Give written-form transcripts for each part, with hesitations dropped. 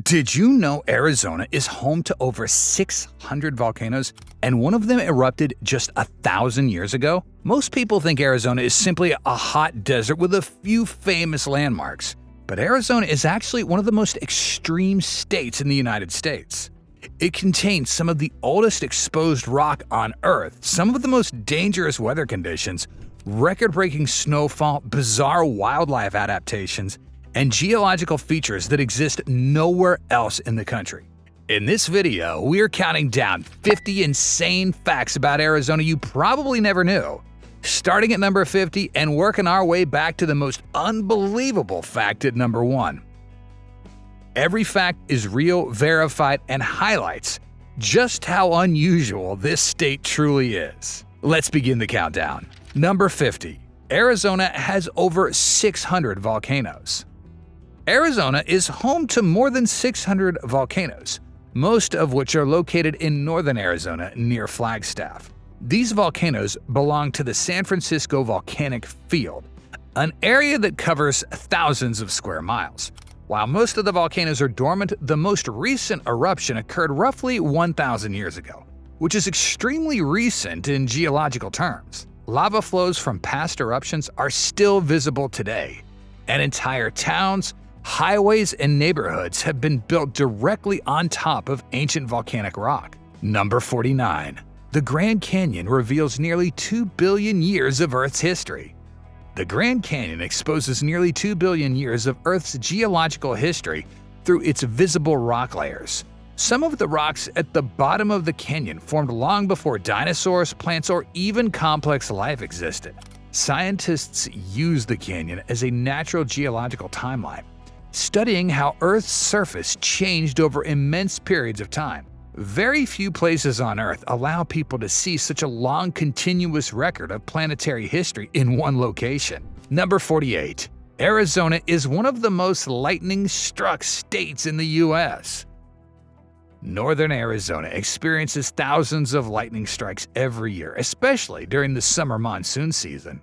Did you know Arizona is home to over 600 volcanoes, and one of them erupted just 1,000 years ago? Most people think Arizona is simply a hot desert with a few famous landmarks. But Arizona is actually one of the most extreme states in the United States. It contains some of the oldest exposed rock on Earth, some of the most dangerous weather conditions, record-breaking snowfall, bizarre wildlife adaptations, and geological features that exist nowhere else in the country. In this video, we're counting down 50 insane facts about Arizona you probably never knew, starting at number 50 and working our way back to the most unbelievable fact at number 1. Every fact is real, verified, and highlights just how unusual this state truly is. Let's begin the countdown. Number 50. Arizona has over 600 volcanoes. Arizona is home to more than 600 volcanoes, most of which are located in northern Arizona near Flagstaff. These volcanoes belong to the San Francisco Volcanic Field, an area that covers thousands of square miles. While most of the volcanoes are dormant, the most recent eruption occurred roughly 1,000 years ago, which is extremely recent in geological terms. Lava flows from past eruptions are still visible today, and entire towns, highways, and neighborhoods have been built directly on top of ancient volcanic rock. Number 49. The Grand Canyon reveals nearly 2 billion years of Earth's history. The Grand Canyon exposes nearly 2 billion years of Earth's geological history through its visible rock layers. Some of the rocks at the bottom of the canyon formed long before dinosaurs, plants, or even complex life existed. Scientists use the canyon as a natural geological timeline, studying how Earth's surface changed over immense periods of time. Very few places on Earth allow people to see such a long, continuous record of planetary history in one location. Number 48. Arizona is one of the most lightning-struck states in the U.S. Northern Arizona experiences thousands of lightning strikes every year, especially during the summer monsoon season.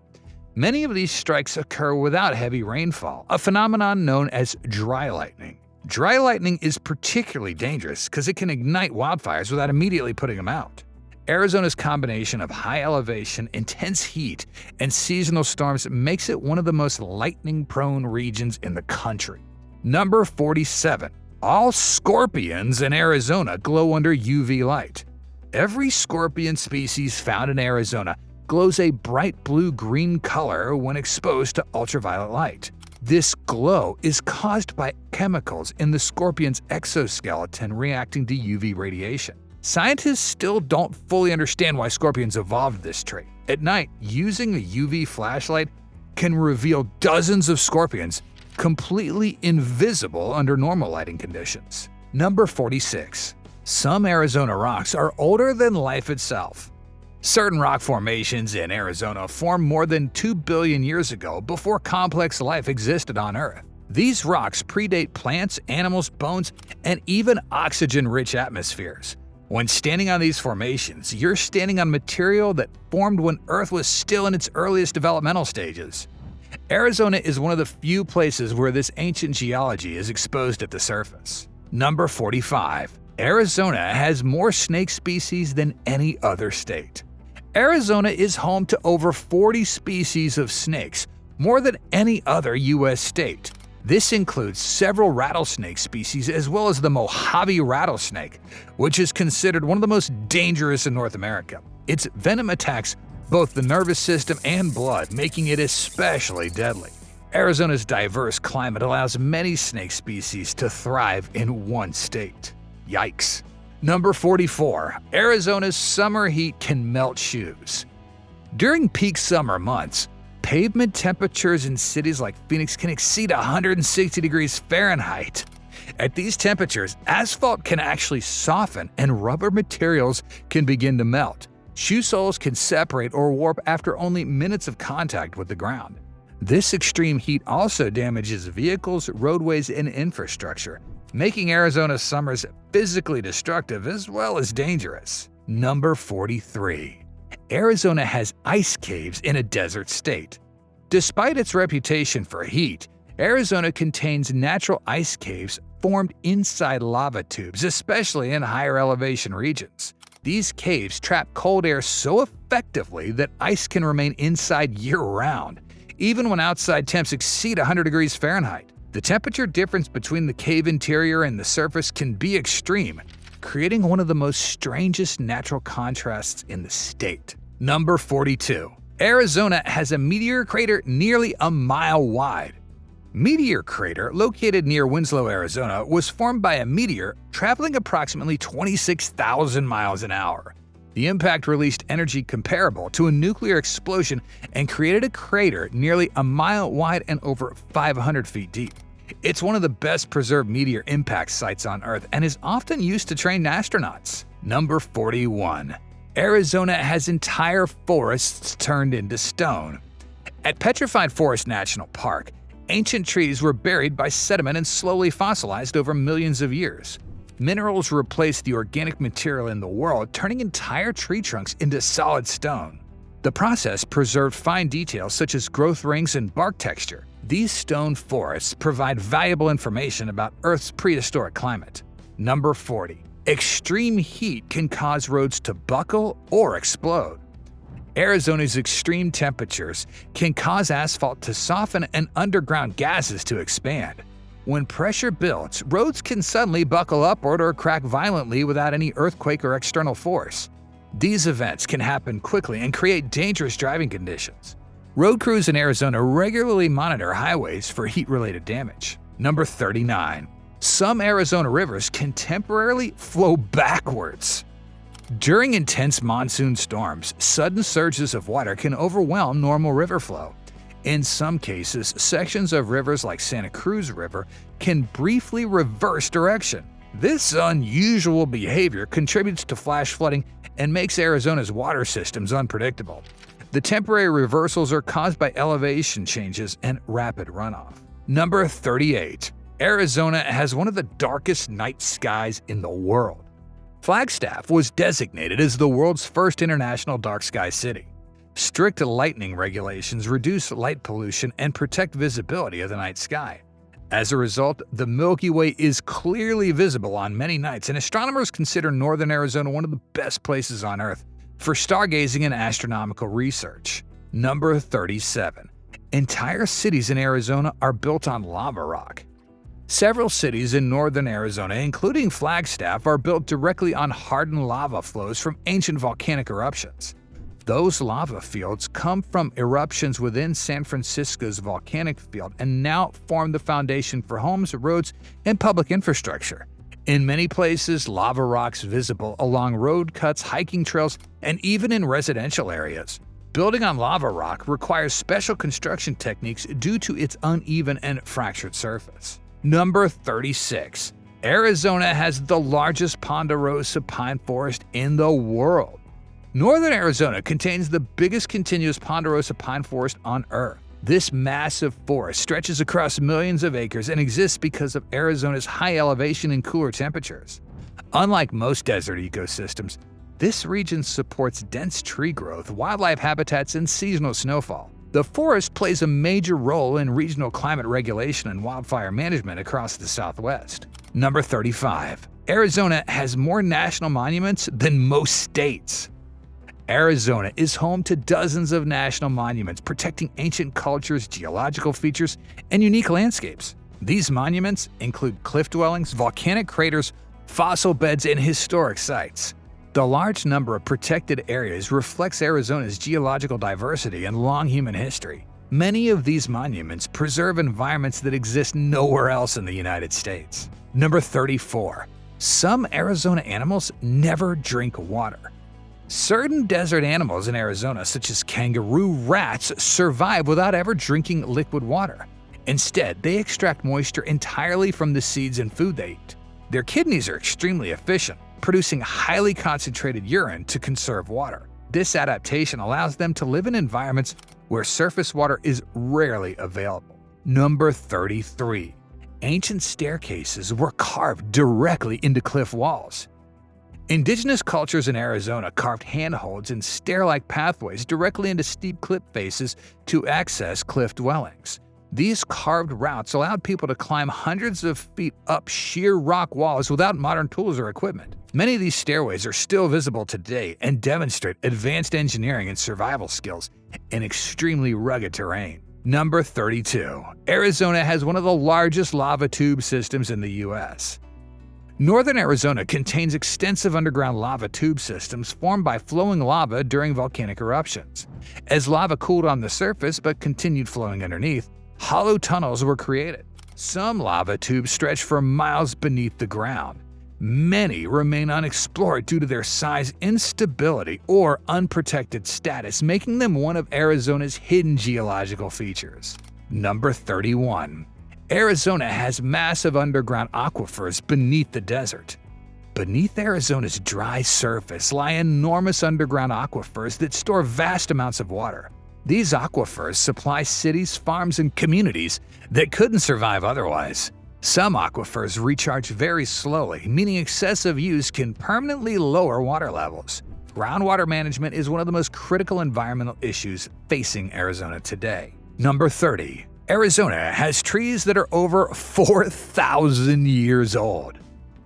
Many of these strikes occur without heavy rainfall, a phenomenon known as dry lightning. Dry lightning is particularly dangerous because it can ignite wildfires without immediately putting them out. Arizona's combination of high elevation, intense heat, and seasonal storms makes it one of the most lightning-prone regions in the country. Number 47. All scorpions in Arizona glow under UV light. Every scorpion species found in Arizona glows a bright blue-green color when exposed to ultraviolet light. This glow is caused by chemicals in the scorpion's exoskeleton reacting to UV radiation. Scientists still don't fully understand why scorpions evolved this trait. At night, using a UV flashlight can reveal dozens of scorpions completely invisible under normal lighting conditions. Number 46. Some Arizona rocks are older than life itself. Certain rock formations in Arizona formed more than 2 billion years ago before complex life existed on Earth. These rocks predate plants, animals, bones, and even oxygen-rich atmospheres. When standing on these formations, you're standing on material that formed when Earth was still in its earliest developmental stages. Arizona is one of the few places where this ancient geology is exposed at the surface. Number 45. Arizona has more snake species than any other state. Arizona is home to over 40 species of snakes, more than any other U.S. state. This includes several rattlesnake species as well as the Mojave rattlesnake, which is considered one of the most dangerous in North America. Its venom attacks both the nervous system and blood, making it especially deadly. Arizona's diverse climate allows many snake species to thrive in one state. Yikes. Number 44. Arizona's summer heat can melt shoes. During peak summer months, pavement temperatures in cities like Phoenix can exceed 160 degrees Fahrenheit. At these temperatures, asphalt can actually soften and rubber materials can begin to melt. Shoe soles can separate or warp after only minutes of contact with the ground. This extreme heat also damages vehicles, roadways, and infrastructure, making Arizona's summers physically destructive as well as dangerous. Number 43. Arizona has ice caves in a desert state. Despite its reputation for heat, Arizona contains natural ice caves formed inside lava tubes, especially in higher elevation regions. These caves trap cold air so effectively that ice can remain inside year-round, even when outside temps exceed 100 degrees Fahrenheit. The temperature difference between the cave interior and the surface can be extreme, creating one of the most strangest natural contrasts in the state. Number 42. Arizona has a meteor crater nearly a mile wide. Meteor Crater, located near Winslow, Arizona, was formed by a meteor traveling approximately 26,000 miles an hour. The impact released energy comparable to a nuclear explosion and created a crater nearly a mile wide and over 500 feet deep. It's one of the best preserved meteor impact sites on Earth and is often used to train astronauts. Number 41. Arizona has entire forests turned into stone. At Petrified Forest National Park, ancient trees were buried by sediment and slowly fossilized over millions of years. Minerals replaced the organic material in the world, turning entire tree trunks into solid stone. The process preserved fine details such as growth rings and bark texture. These stone forests provide valuable information about Earth's prehistoric climate. Number 40. Extreme heat can cause roads to buckle or explode. Arizona's extreme temperatures can cause asphalt to soften and underground gases to expand. When pressure builds, roads can suddenly buckle upward or crack violently without any earthquake or external force. These events can happen quickly and create dangerous driving conditions. Road crews in Arizona regularly monitor highways for heat-related damage. Number 39. Some Arizona rivers can temporarily flow backwards. During intense monsoon storms, sudden surges of water can overwhelm normal river flow. In some cases, sections of rivers like Santa Cruz River can briefly reverse direction. This unusual behavior contributes to flash flooding and makes Arizona's water systems unpredictable. The temporary reversals are caused by elevation changes and rapid runoff. Number 38. Arizona has one of the darkest night skies in the world. Flagstaff was designated as the world's first international dark sky city. Strict lighting regulations reduce light pollution and protect visibility of the night sky. As a result, the Milky Way is clearly visible on many nights, and astronomers consider northern Arizona one of the best places on Earth for stargazing and astronomical research. Number 37. Entire cities in Arizona are built on lava rock. Several cities in northern Arizona, including Flagstaff, are built directly on hardened lava flows from ancient volcanic eruptions. Those lava fields come from eruptions within San Francisco's volcanic field and now form the foundation for homes, roads, and public infrastructure. In many places, lava rocks visible along road cuts, hiking trails, and even in residential areas. Building on lava rock requires special construction techniques due to its uneven and fractured surface. Number 36. Arizona has the largest ponderosa pine forest in the world. Northern Arizona contains the biggest continuous ponderosa pine forest on Earth. This massive forest stretches across millions of acres and exists because of Arizona's high elevation and cooler temperatures. Unlike most desert ecosystems, this region supports dense tree growth, wildlife habitats, and seasonal snowfall. The forest plays a major role in regional climate regulation and wildfire management across the Southwest. Number 35. Arizona has more national monuments than most states. Arizona is home to dozens of national monuments protecting ancient cultures, geological features, and unique landscapes. These monuments include cliff dwellings, volcanic craters, fossil beds, and historic sites. The large number of protected areas reflects Arizona's geological diversity and long human history. Many of these monuments preserve environments that exist nowhere else in the United States. Number 34. Some Arizona animals never drink water. Certain desert animals in Arizona, such as kangaroo rats, survive without ever drinking liquid water. Instead, they extract moisture entirely from the seeds and food they eat. Their kidneys are extremely efficient, producing highly concentrated urine to conserve water. This adaptation allows them to live in environments where surface water is rarely available. Number 33. Ancient staircases were carved directly into cliff walls. Indigenous cultures in Arizona carved handholds and stair-like pathways directly into steep cliff faces to access cliff dwellings. These carved routes allowed people to climb hundreds of feet up sheer rock walls without modern tools or equipment. Many of these stairways are still visible today and demonstrate advanced engineering and survival skills in extremely rugged terrain. Number 32. Arizona has one of the largest lava tube systems in the U.S. Northern Arizona contains extensive underground lava tube systems formed by flowing lava during volcanic eruptions. As lava cooled on the surface but continued flowing underneath, hollow tunnels were created. Some lava tubes stretch for miles beneath the ground. Many remain unexplored due to their size, instability, or unprotected status, making them one of Arizona's hidden geological features. Number 31. Arizona has massive underground aquifers beneath the desert. Beneath Arizona's dry surface lie enormous underground aquifers that store vast amounts of water. These aquifers supply cities, farms, and communities that couldn't survive otherwise. Some aquifers recharge very slowly, meaning excessive use can permanently lower water levels. Groundwater management is one of the most critical environmental issues facing Arizona today. Number 30. Arizona has trees that are over 4,000 years old.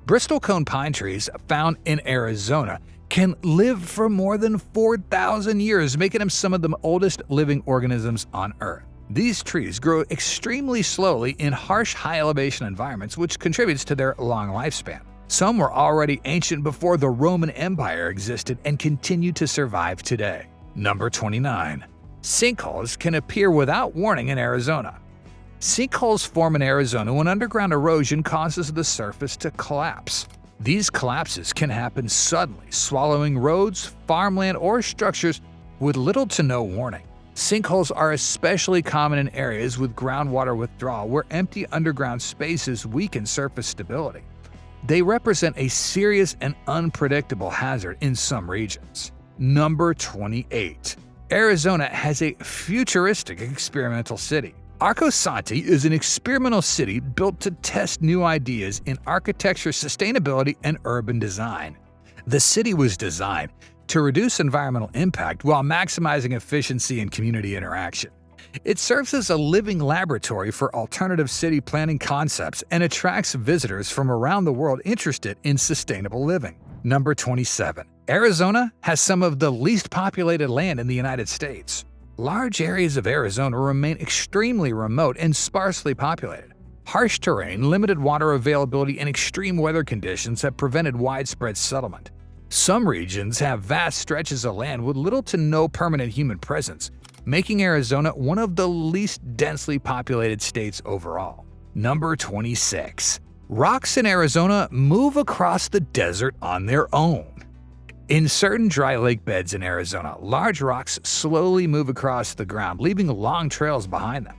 Bristol cone pine trees found in Arizona can live for more than 4,000 years, making them some of the oldest living organisms on Earth. These trees grow extremely slowly in harsh, high-elevation environments, which contributes to their long lifespan. Some were already ancient before the Roman Empire existed and continue to survive today. Number 29. Sinkholes can appear without warning in Arizona. Sinkholes form in Arizona when underground erosion causes the surface to collapse. These collapses can happen suddenly, swallowing roads, farmland, or structures with little to no warning. Sinkholes are especially common in areas with groundwater withdrawal where empty underground spaces weaken surface stability. They represent a serious and unpredictable hazard in some regions. Number 28. Arizona has a futuristic experimental city. Arco Santi is an experimental city built to test new ideas in architecture, sustainability, and urban design. The city was designed to reduce environmental impact while maximizing efficiency and community interaction. It serves as a living laboratory for alternative city planning concepts and attracts visitors from around the world interested in sustainable living. Number 27. Arizona has some of the least populated land in the United States. Large areas of Arizona remain extremely remote and sparsely populated. Harsh terrain, limited water availability, and extreme weather conditions have prevented widespread settlement. Some regions have vast stretches of land with little to no permanent human presence, making Arizona one of the least densely populated states overall. Number 26. Rocks in Arizona move across the desert on their own. In certain dry lake beds in Arizona, large rocks slowly move across the ground, leaving long trails behind them.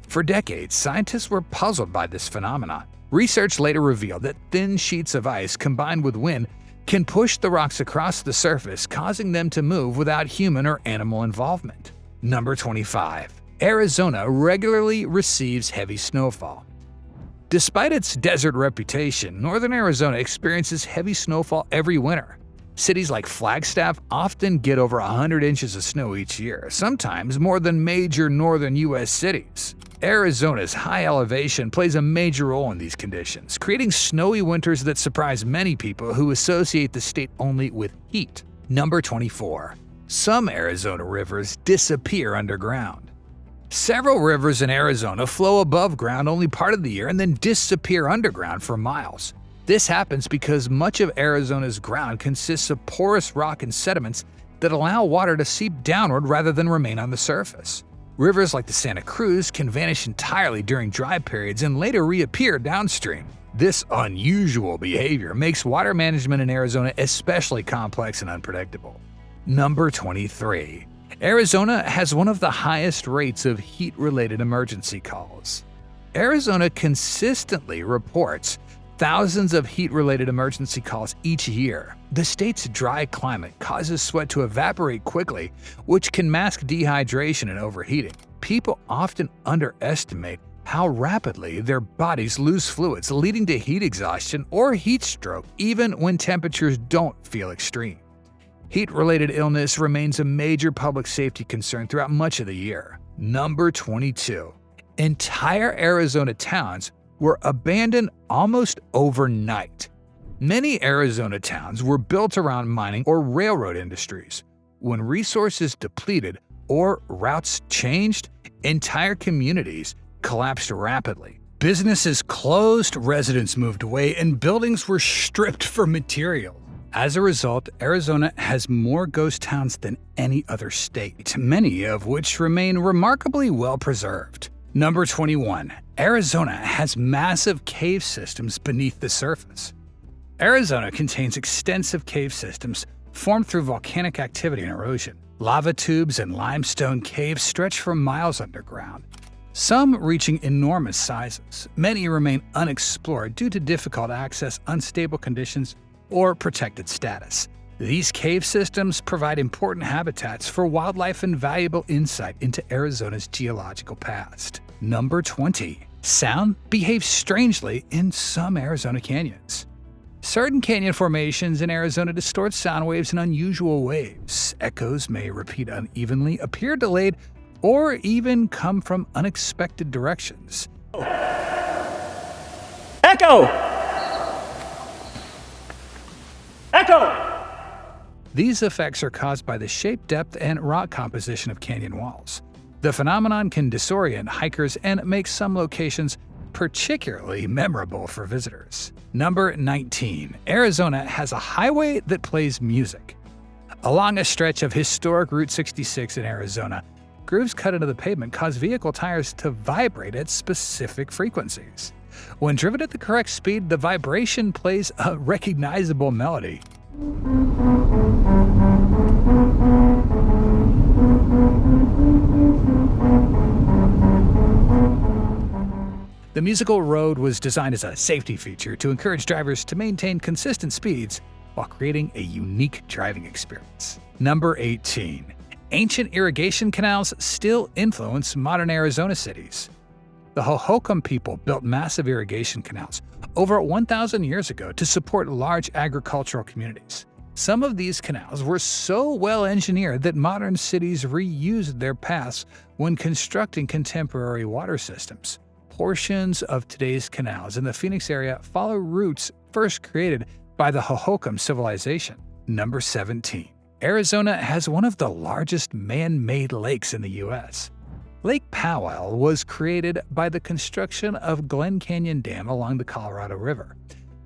For decades, scientists were puzzled by this phenomenon. Research later revealed that thin sheets of ice combined with wind can push the rocks across the surface, causing them to move without human or animal involvement. Number 25. Arizona regularly receives heavy snowfall. Despite its desert reputation, northern Arizona experiences heavy snowfall every winter. Cities like Flagstaff often get over 100 inches of snow each year, sometimes more than major northern U.S. cities. Arizona's high elevation plays a major role in these conditions, creating snowy winters that surprise many people who associate the state only with heat. Number 24. Some Arizona rivers disappear underground. Several rivers in Arizona flow above ground only part of the year and then disappear underground for miles. This happens because much of Arizona's ground consists of porous rock and sediments that allow water to seep downward rather than remain on the surface. Rivers like the Santa Cruz can vanish entirely during dry periods and later reappear downstream. This unusual behavior makes water management in Arizona especially complex and unpredictable. Number 23. Arizona has one of the highest rates of heat-related emergency calls. Arizona consistently reports thousands of heat-related emergency calls each year. The state's dry climate causes sweat to evaporate quickly, which can mask dehydration and overheating. People often underestimate how rapidly their bodies lose fluids, leading to heat exhaustion or heat stroke, even when temperatures don't feel extreme. Heat-related illness remains a major public safety concern throughout much of the year. Number 22. Entire Arizona towns were abandoned almost overnight. Many Arizona towns were built around mining or railroad industries. When resources depleted or routes changed, entire communities collapsed rapidly. Businesses closed, residents moved away, and buildings were stripped for material. As a result, Arizona has more ghost towns than any other state, many of which remain remarkably well preserved. Number 21. Arizona has massive cave systems beneath the surface. Arizona contains extensive cave systems formed through volcanic activity and erosion. Lava tubes and limestone caves stretch for miles underground, some reaching enormous sizes. Many remain unexplored due to difficult access, unstable conditions, or protected status. These cave systems provide important habitats for wildlife and valuable insight into Arizona's geological past. Number 20. Sound behaves strangely in some Arizona canyons. Certain canyon formations in Arizona distort sound waves in unusual ways. Echoes may repeat unevenly, appear delayed, or even come from unexpected directions. Echo! Echo! These effects are caused by the shape, depth, and rock composition of canyon walls. The phenomenon can disorient hikers and make some locations particularly memorable for visitors. Number 19. Arizona has a highway that plays music. Along a stretch of historic Route 66 in Arizona, grooves cut into the pavement cause vehicle tires to vibrate at specific frequencies. When driven at the correct speed, the vibration plays a recognizable melody. The musical road was designed as a safety feature to encourage drivers to maintain consistent speeds while creating a unique driving experience. Number 18. Ancient irrigation canals still influence modern Arizona cities. The Hohokam people built massive irrigation canals over 1,000 years ago to support large agricultural communities. Some of these canals were so well engineered that modern cities reused their paths when constructing contemporary water systems. Portions of today's canals in the Phoenix area follow routes first created by the Hohokam civilization. Number 17. Arizona has one of the largest man-made lakes in the U.S. Lake Powell was created by the construction of Glen Canyon Dam along the Colorado River.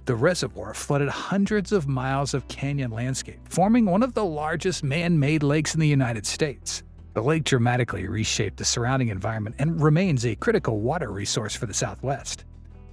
The reservoir flooded hundreds of miles of canyon landscape, forming one of the largest man-made lakes in the United States. The lake dramatically reshaped the surrounding environment and remains a critical water resource for the Southwest.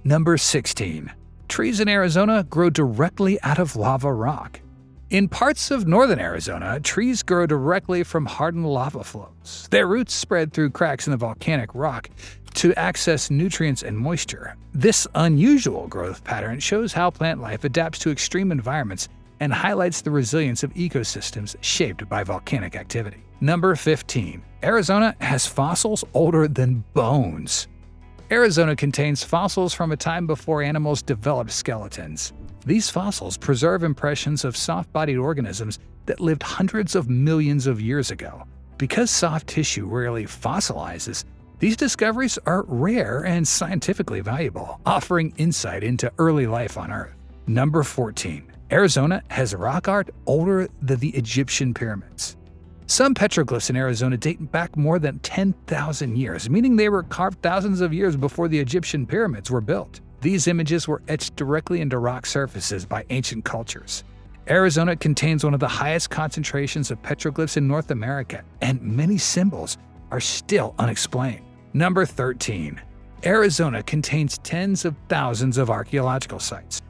Number 16. Trees in Arizona grow directly out of lava rock. In parts of northern Arizona, trees grow directly from hardened lava flows. Their roots spread through cracks in the volcanic rock to access nutrients and moisture. This unusual growth pattern shows how plant life adapts to extreme environments and highlights the resilience of ecosystems shaped by volcanic activity. Number 15. Arizona has fossils older than bones. Arizona contains fossils from a time before animals developed skeletons. These fossils preserve impressions of soft-bodied organisms that lived hundreds of millions of years ago. Because soft tissue rarely fossilizes, these discoveries are rare and scientifically valuable, offering insight into early life on Earth. Number 14. Arizona has rock art older than the Egyptian pyramids. Some petroglyphs in Arizona date back more than 10,000 years, meaning they were carved thousands of years before the Egyptian pyramids were built. These images were etched directly into rock surfaces by ancient cultures. Arizona contains one of the highest concentrations of petroglyphs in North America, and many symbols are still unexplained. Number 13. Arizona contains tens of thousands of archaeological sites.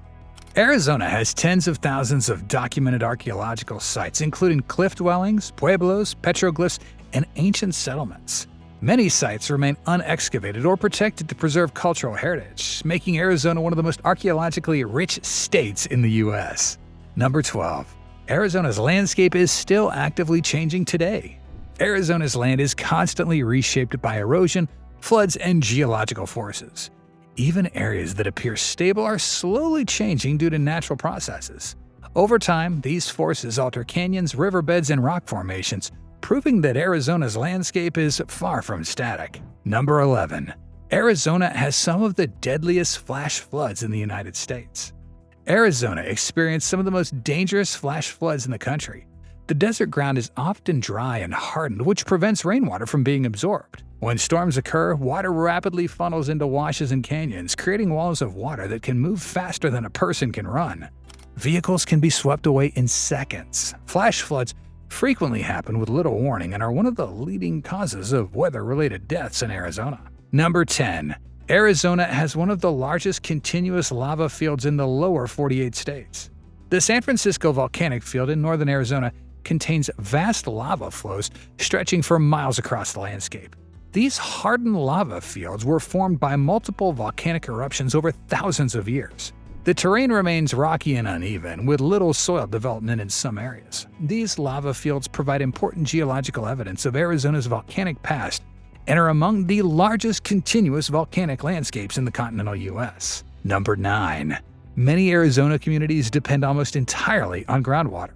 Arizona has tens of thousands of documented archaeological sites, including cliff dwellings, pueblos, petroglyphs, and ancient settlements. Many sites remain unexcavated or protected to preserve cultural heritage, making Arizona one of the most archaeologically rich states in the U.S. Number 12. Arizona's landscape is still actively changing today. Arizona's land is constantly reshaped by erosion, floods, and geological forces. Even areas that appear stable are slowly changing due to natural processes. Over time, these forces alter canyons, riverbeds, and rock formations, proving that Arizona's landscape is far from static. Number 11. Arizona has some of the deadliest flash floods in the United States. Arizona experienced some of the most dangerous flash floods in the country. The desert ground is often dry and hardened, which prevents rainwater from being absorbed. When storms occur, water rapidly funnels into washes and canyons, creating walls of water that can move faster than a person can run. Vehicles can be swept away in seconds. Flash floods frequently happen with little warning and are one of the leading causes of weather-related deaths in Arizona. Number 10. Arizona has one of the largest continuous lava fields in the lower 48 states. The San Francisco volcanic field in northern Arizona contains vast lava flows stretching for miles across the landscape. These hardened lava fields were formed by multiple volcanic eruptions over thousands of years. The terrain remains rocky and uneven, with little soil development in some areas. These lava fields provide important geological evidence of Arizona's volcanic past and are among the largest continuous volcanic landscapes in the continental U.S. Number 9. Many Arizona communities depend almost entirely on groundwater.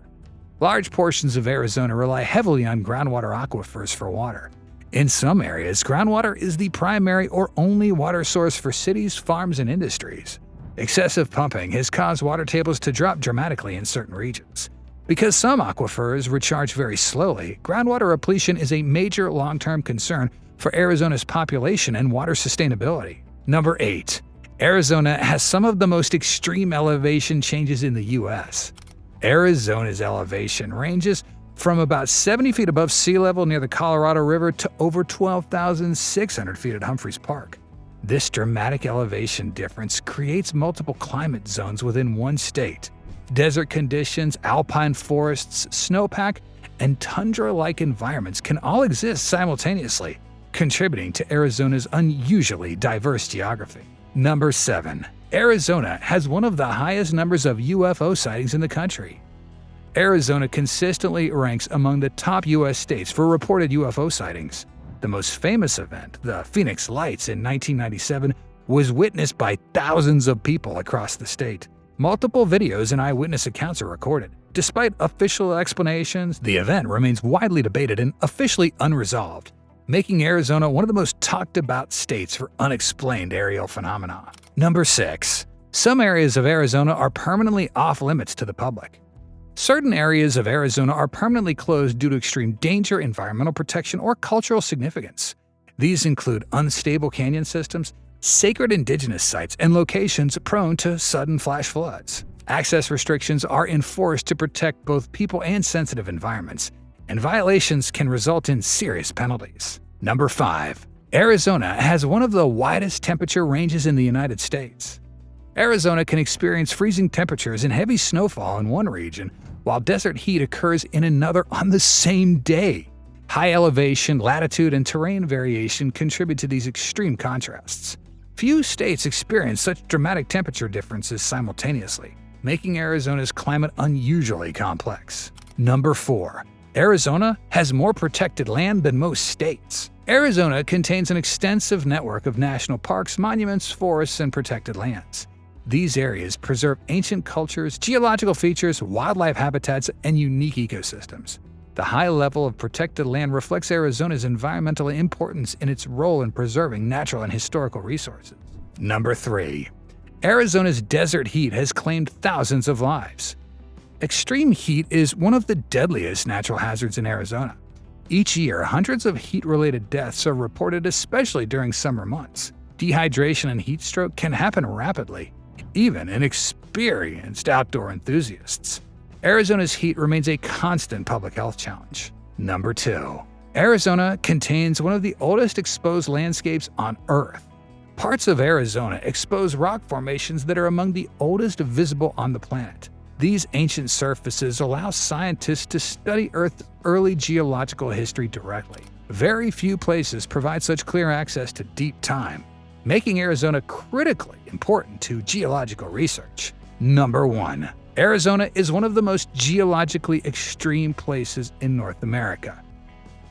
Large portions of Arizona rely heavily on groundwater aquifers for water. In some areas, groundwater is the primary or only water source for cities, farms, and industries. Excessive pumping has caused water tables to drop dramatically in certain regions. Because some aquifers recharge very slowly, groundwater repletion is a major long-term concern for Arizona's population and water sustainability. Number 8. Arizona has some of the most extreme elevation changes in the U.S. Arizona's elevation ranges from about 70 feet above sea level near the Colorado River to over 12,600 feet at Humphreys Park. This dramatic elevation difference creates multiple climate zones within one state. Desert conditions, alpine forests, snowpack, and tundra-like environments can all exist simultaneously, contributing to Arizona's unusually diverse geography. Number 7. Arizona has one of the highest numbers of UFO sightings in the country. Arizona consistently ranks among the top U.S. states for reported UFO sightings. The most famous event, the Phoenix Lights in 1997, was witnessed by thousands of people across the state. Multiple videos and eyewitness accounts are recorded. Despite official explanations, the event remains widely debated and officially unresolved, making Arizona one of the most talked about states for unexplained aerial phenomena. Number 6. Some areas of Arizona are permanently off-limits to the public. Certain areas of Arizona are permanently closed due to extreme danger, environmental protection, or cultural significance. These include unstable canyon systems, sacred indigenous sites, and locations prone to sudden flash floods. Access restrictions are enforced to protect both people and sensitive environments, and violations can result in serious penalties. Number 5. Arizona has one of the widest temperature ranges in the United States. Arizona can experience freezing temperatures and heavy snowfall in one region, while desert heat occurs in another on the same day. High elevation, latitude, and terrain variation contribute to these extreme contrasts. Few states experience such dramatic temperature differences simultaneously, making Arizona's climate unusually complex. Number 4. Arizona has more protected land than most states. Arizona contains an extensive network of national parks, monuments, forests, and protected lands. These areas preserve ancient cultures, geological features, wildlife habitats, and unique ecosystems. The high level of protected land reflects Arizona's environmental importance in its role in preserving natural and historical resources. Number 3. Arizona's desert heat has claimed thousands of lives. Extreme heat is one of the deadliest natural hazards in Arizona. Each year, hundreds of heat-related deaths are reported, especially during summer months. Dehydration and heat stroke can happen rapidly, even in experienced outdoor enthusiasts. Arizona's heat remains a constant public health challenge. Number 2. Arizona contains one of the oldest exposed landscapes on Earth. Parts of Arizona expose rock formations that are among the oldest visible on the planet. These ancient surfaces allow scientists to study Earth's early geological history directly. Very few places provide such clear access to deep time, making Arizona critically important to geological research. Number 1. Arizona is one of the most geologically extreme places in North America.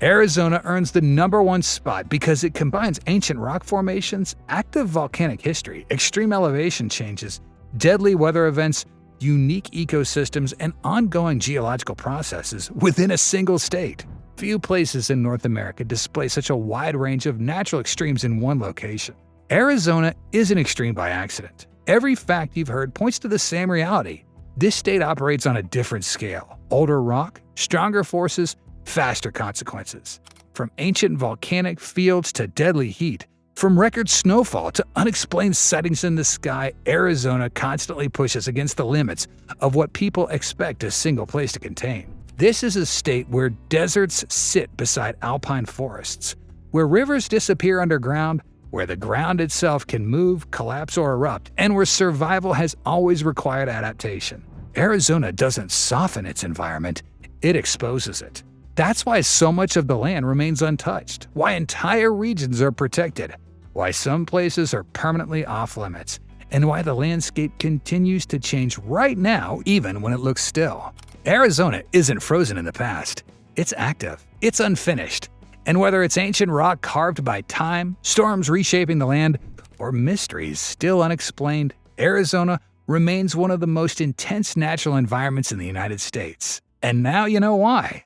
Arizona earns the number 1 spot because it combines ancient rock formations, active volcanic history, extreme elevation changes, deadly weather events, unique ecosystems, and ongoing geological processes within a single state. Few places in North America display such a wide range of natural extremes in one location. Arizona isn't extreme by accident. Every fact you've heard points to the same reality. This state operates on a different scale. Older rock, stronger forces, faster consequences. From ancient volcanic fields to deadly heat, from record snowfall to unexplained sightings in the sky, Arizona constantly pushes against the limits of what people expect a single place to contain. This is a state where deserts sit beside alpine forests, where rivers disappear underground, where the ground itself can move, collapse, or erupt, and where survival has always required adaptation. Arizona doesn't soften its environment, it exposes it. That's why so much of the land remains untouched, why entire regions are protected, why some places are permanently off-limits, and why the landscape continues to change right now even when it looks still. Arizona isn't frozen in the past. It's active, it's unfinished, and whether it's ancient rock carved by time, storms reshaping the land, or mysteries still unexplained, Arizona remains one of the most intense natural environments in the United States. And now you know why.